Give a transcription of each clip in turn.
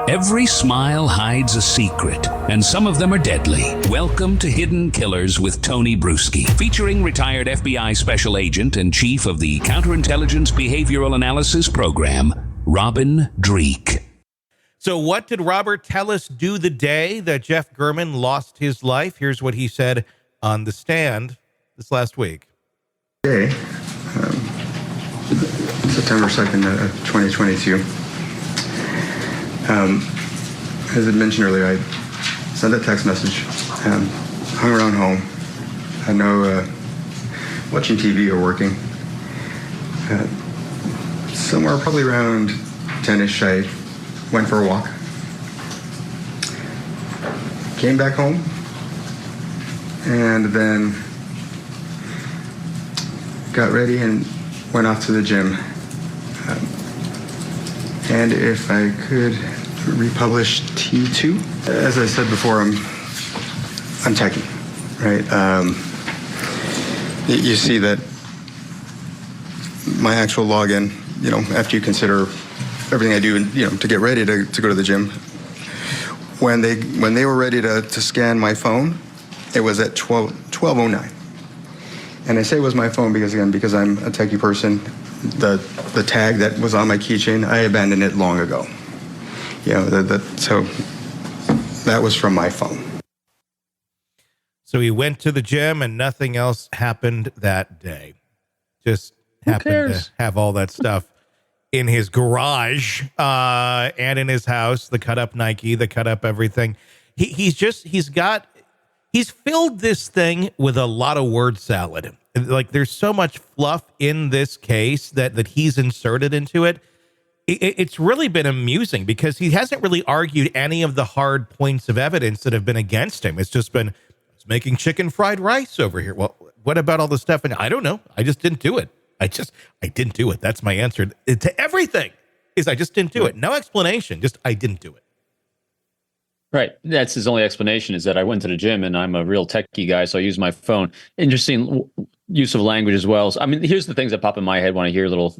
Every smile hides a secret, and some of them are deadly. Welcome to Hidden Killers with Tony Brueski, featuring retired FBI Special Agent and Chief of the Counterintelligence Behavioral Analysis Program, Robin Dreeke. So what did Robert tell us do the day that Jeff German lost his life? Here's what he said on the stand this last week. Today, September 2nd, 2022. As I mentioned earlier, I sent a text message, hung around home, had no watching TV or working. Somewhere probably around 10-ish, I went for a walk. Came back home, and then got ready and went off to the gym. And if I could republish T2, as I said before, I'm techie, right? You see that my actual login, after you consider everything I do, to get ready to go to the gym, when they were ready to scan my phone, it was at 12:09. And I say it was my phone because I'm a techie person. The tag that was on my keychain, I abandoned it long ago. So that was from my phone. So he went to the gym and nothing else happened that day. Just happened to have all that stuff in his garage and in his house, the cut up Nike, the cut up everything. He's filled this thing with a lot of word salad. Like, there's so much fluff in this case that he's inserted into it. It's really been amusing because he hasn't really argued any of the hard points of evidence that have been against him. It's just been, it's making chicken fried rice over here. Well, what about all the stuff? And I don't know. I just didn't do it. I didn't do it. That's my answer to everything, is I just didn't do it. No explanation. Just, I didn't do it. Right. That's his only explanation, is that I went to the gym and I'm a real techie guy, so I use my phone. Interesting use of language as well. So, I mean, here's the things that pop in my head when I hear little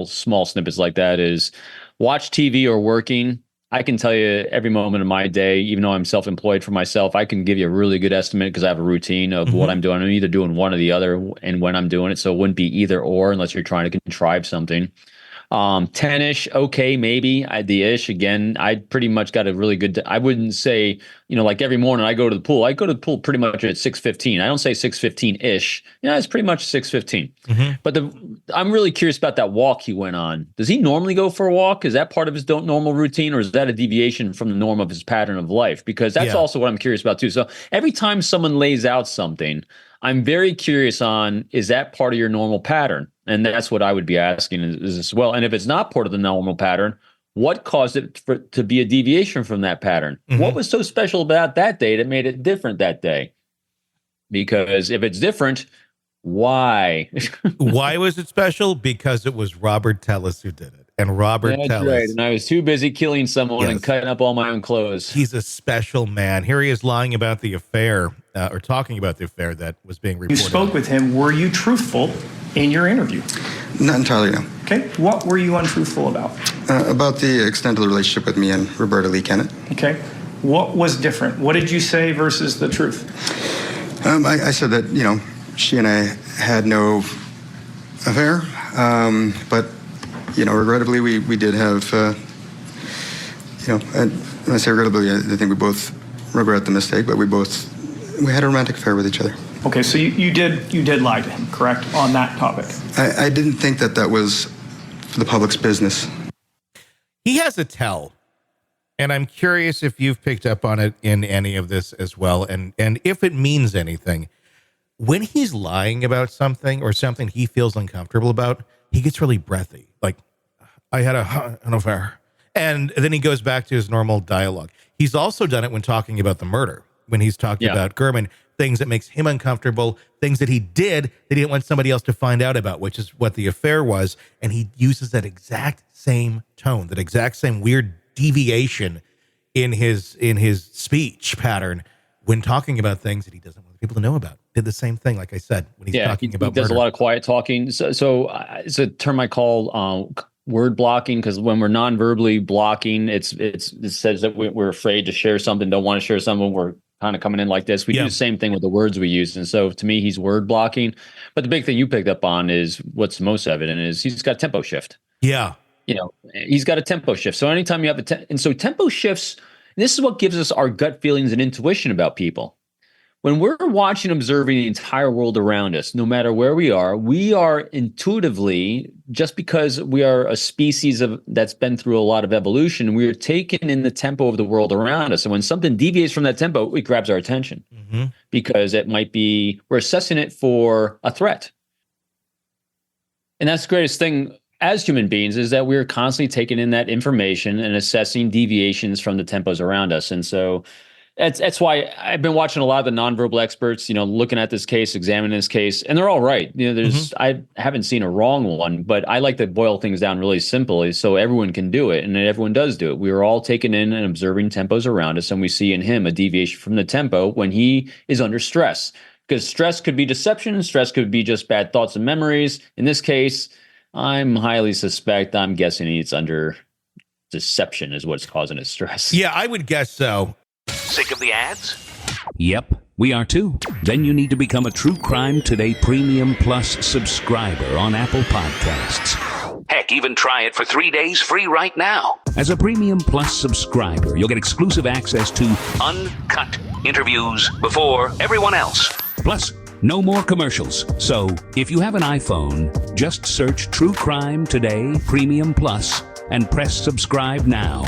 small snippets like that is watch TV or working. I can tell you every moment of my day, even though I'm self-employed for myself, I can give you a really good estimate because I have a routine of what I'm doing. I'm either doing one or the other and when I'm doing it. So it wouldn't be either or unless you're trying to contrive something. 10-ish, okay, maybe. The ish, again, I pretty much got a really good, I wouldn't say, like every morning I go to the pool. I go to the pool pretty much at 6:15. I don't say 6:15-ish. It's pretty much 6:15. But I'm really curious about that walk he went on. Does he normally go for a walk? Is that part of his normal routine, or is that a deviation from the norm of his pattern of life? Because that's also what I'm curious about too. So every time someone lays out something, I'm very curious on, is that part of your normal pattern? And that's what I would be asking is as well. And if it's not part of the normal pattern, what caused it to be a deviation from that pattern? What was so special about that day that made it different that day? Because if it's different, why? Why was it special? Because it was Robert Tellis who did it. And Robert Tellis. Right. And I was too busy killing someone and cutting up all my own clothes. He's a special man. Here he is lying about the affair, or talking about the affair that was being reported. You spoke with him. Were you truthful in your interview? Not entirely, no. Okay. What were you untruthful about? About the extent of the relationship with me and Roberta Lee Kennett. Okay. What was different? What did you say versus the truth? I said that, she and I had no affair, but regrettably, we did have, and when I say regrettably, I think we both regret the mistake, but we had a romantic affair with each other. Okay, so you did lie to him, correct, on that topic? I didn't think that was for the public's business. He has a tell, and I'm curious if you've picked up on it in any of this as well, and if it means anything. When he's lying about something or something he feels uncomfortable about, he gets really breathy. Like, I had an affair. And then he goes back to his normal dialogue. He's also done it when talking about the murder, when he's talking about German, things that makes him uncomfortable, things that he did that he didn't want somebody else to find out about, which is what the affair was. And he uses that exact same tone, that exact same weird deviation in his speech pattern when talking about things that he doesn't want people to know about. Did the same thing, like I said, when he's talking about he does murder. A lot of quiet talking. So it's a term I call word blocking, because when we're non-verbally blocking, it says that we're afraid to share something, don't want to share something. We're kind of coming in like this. We do the same thing with the words we use. And so to me, he's word blocking. But the big thing you picked up on is what's most evident is he's got tempo shift. Yeah. He's got a tempo shift. So anytime you have and so tempo shifts, this is what gives us our gut feelings and intuition about people. When we're watching, observing the entire world around us, no matter where we are intuitively, just because we are a species that's been through a lot of evolution, we are taken in the tempo of the world around us. And when something deviates from that tempo, it grabs our attention because it might be, we're assessing it for a threat. And that's the greatest thing as human beings, is that we're constantly taking in that information and assessing deviations from the tempos around us. And so that's why I've been watching a lot of the nonverbal experts, looking at this case, examining this case, and they're all right. I haven't seen a wrong one, but I like to boil things down really simply so everyone can do it, and everyone does do it. We are all taking in and observing tempos around us, and we see in him a deviation from the tempo when he is under stress. Because stress could be deception, stress could be just bad thoughts and memories. In this case, I'm guessing it's under deception is what's causing his stress. Yeah, I would guess so. Sick of the ads? Yep, we are too. Then you need to become a True Crime Today Premium Plus subscriber on Apple Podcasts. Heck, even try it for 3 days free right now. As a Premium Plus subscriber, you'll get exclusive access to uncut interviews before everyone else. Plus, no more commercials. So, if you have an iPhone, just search True Crime Today Premium Plus and press subscribe now.